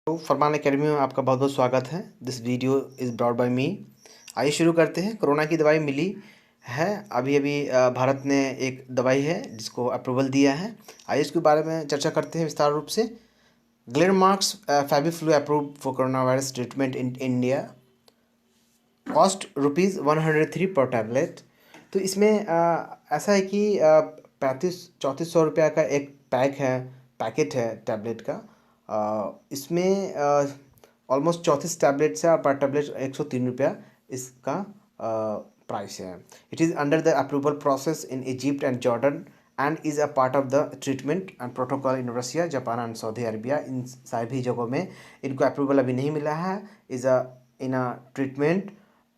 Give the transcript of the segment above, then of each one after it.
तो फरमान एकेडमी में आपका बहुत बहुत स्वागत है। This video is brought by me. आइए शुरू करते हैं। कोरोना की दवाई मिली है अभी अभी। भारत ने एक दवाई है जिसको अप्रूवल दिया है। आइए इसके बारे में चर्चा करते हैं विस्तार रूप से। Glenmark's Fabiflu approved for corona virus treatment in India, cost ₹103 per tablet. तो इसमें ऐसा है कि 35-34 रुपया का एक पैकेट है टैबलेट का। इसमें ऑलमोस्ट 34 टैबलेट्स है और पर टैबलेट ₹103 इसका प्राइस है। It is under the approval process in Egypt and Jordan and is a part of the treatment and protocol in Russia, Japan and Saudi Arabia. इन सभी जगहों में इनको अप्रूवल अभी नहीं मिला है। Is a in a treatment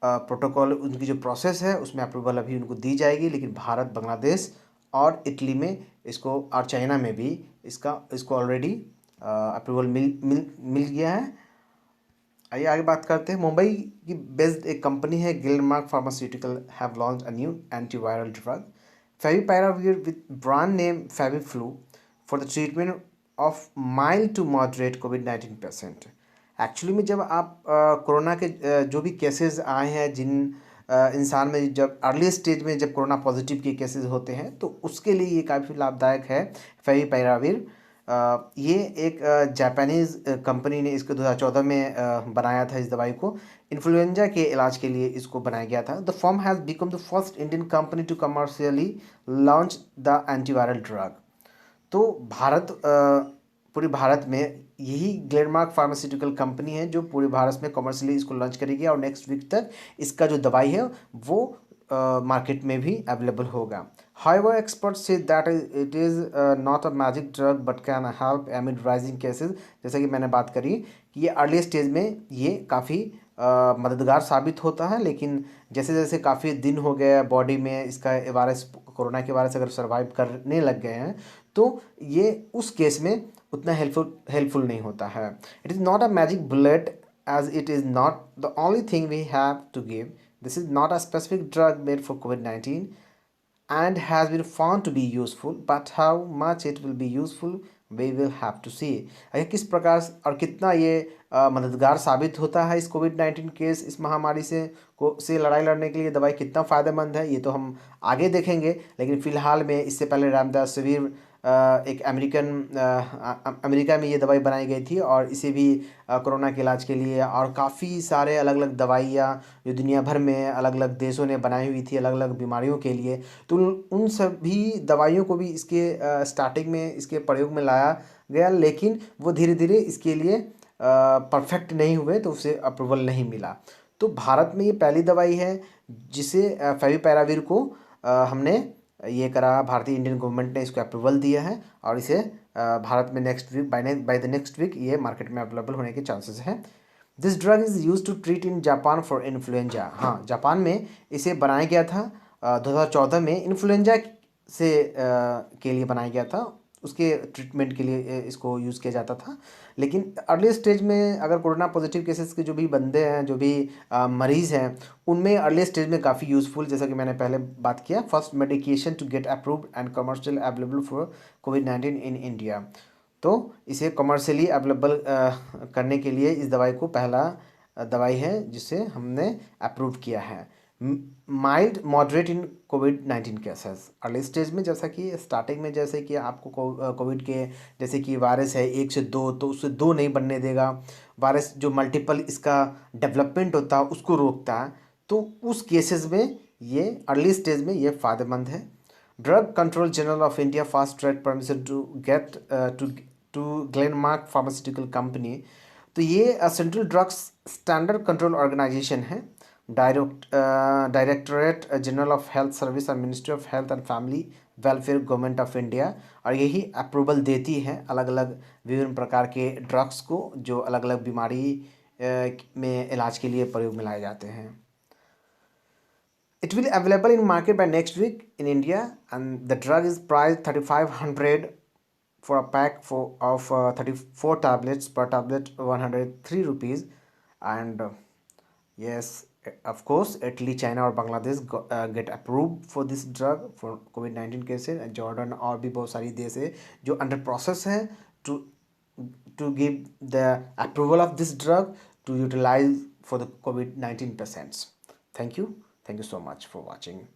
protocol, उनकी जो प्रोसेस है उसमें अप्रूवल अभी उनको दी जाएगी। लेकिन भारत, बांग्लादेश और इटली में इसको, और चाइना में भी इसको ऑलरेडी अप्रूवल मिल गया है। आइए आगे बात करते हैं। मुंबई की बेस्ड एक कंपनी है Glenmark pharmaceutical have launch a new antiviral drug favipiravir with brand name FabiFlu for the treatment of mild to moderate कोविड-19 पेशेंट। एक्चुअली में जब आप कोरोना के जो भी केसेस आए हैं, जिन इंसान में जब अर्ली स्टेज में जब कोरोना पॉजिटिव के केसेस होते हैं, तो उसके लिए ये काफ़ी लाभदायक है फेविपिराविर। ये एक जापानीज़ कंपनी ने इसको 2014 में बनाया था इस दवाई को। इन्फ्लुएंजा के इलाज के लिए इसको बनाया गया था। The firm has become the first Indian company to commercially launch the antiviral drug. तो पूरे भारत में यही ग्लेनमार्क फार्मास्यूटिकल कंपनी है जो पूरे भारत में कमर्शियली इसको लॉन्च करेगी और नेक्स्ट वीक तक इसका जो दवाई है वो मार्केट में भी अवेलेबल होगा। However, experts say that it is not a magic drug but can help amid rising cases। जैसे कि मैंने बात करी कि ये अर्ली स्टेज में ये काफ़ी मददगार साबित होता है, लेकिन जैसे जैसे काफ़ी दिन हो गए बॉडी में इसका वायरस, कोरोना के वायरस अगर सर्वाइव करने लग गए हैं तो ये उस केस में उतना हेल्पफुल नहीं होता है। It is not a magic bullet as it is not the only thing we have to give. This is not a specific drug made for COVID-19 and has been found to be useful, but how much it will be useful we will have to see। अगर किस प्रकार और कितना ये मददगार साबित होता है इस कोविड-19 केस, इस महामारी से लड़ाई लड़ने के लिए दवाई कितना फ़ायदेमंद है, ये तो हम आगे देखेंगे। लेकिन फ़िलहाल में इससे पहले रेमडेसिविर एक अमेरिका में ये दवाई बनाई गई थी और इसे भी कोरोना के इलाज के लिए, और काफ़ी सारे अलग अलग दवाइयाँ जो दुनिया भर में अलग अलग देशों ने बनाई हुई थी अलग अलग बीमारियों के लिए, तो उन सभी दवाइयों को भी इसके स्टार्टिंग में इसके प्रयोग में लाया गया, लेकिन वो धीरे धीरे इसके लिए परफेक्ट नहीं हुए तो उसे अप्रूवल नहीं मिला। तो भारत में ये पहली दवाई है जिसे फेविपिराविर को हमने ये करा, भारतीय इंडियन गवर्नमेंट ने इसको अप्रूवल दिया है और इसे भारत में next week by the next week ये मार्केट में अवेलेबल होने के चांसेस हैं। This drug is use to treat in Japan for influenza. हाँ, जापान में इसे बनाया गया था 2014 में इन्फ्लुएंजा के लिए बनाया गया था। उसके ट्रीटमेंट के लिए इसको यूज़ किया जाता था। लेकिन अर्ली स्टेज में अगर कोरोना पॉजिटिव केसेस के जो भी बंदे हैं, जो भी मरीज़ हैं, उनमें अर्ली स्टेज में काफ़ी यूज़फुल, जैसा कि मैंने पहले बात किया, first medication to get approved and commercial available for कोविड-19 इन इंडिया। तो इसे कमर्शियली अवेलेबल करने के लिए इस दवाई को पहला दवाई है जिसे हमने अप्रूव किया है। माइल्ड मॉडरेट इन कोविड-19 केसेस। अर्ली स्टेज में, जैसा कि स्टार्टिंग में जैसे कि आपको कोविड के जैसे कि वायरस है 1 से 2, तो उससे 2 नहीं बनने देगा। वायरस जो मल्टीपल इसका डेवलपमेंट होता है उसको रोकता है, तो उस केसेस में ये अर्ली स्टेज में ये फ़ायदेमंद है। Drug control general of India fast track permission to get to Glenmark pharmaceutical company. तो ये central drugs standard control organisation है। Directorate general of health service और ministry of health and family welfare government of India, और यही approval देती है अलग अलग विभिन्न प्रकार के ड्रग्स को जो अलग अलग बीमारी में इलाज के लिए प्रयोग में लाए जाते हैं। It will available in market by next week in India, and the drug is priced 3500 for a pack of 34 tablets, per tablet 103 rupees. And yes, of course Italy, China और Bangladesh get approved for this drug for COVID-19 cases, and Jordan और भी बहुत सारी देश है जो under process है to to give the approval of this drug to utilize for the COVID-19 patients. Thank you so much for watching.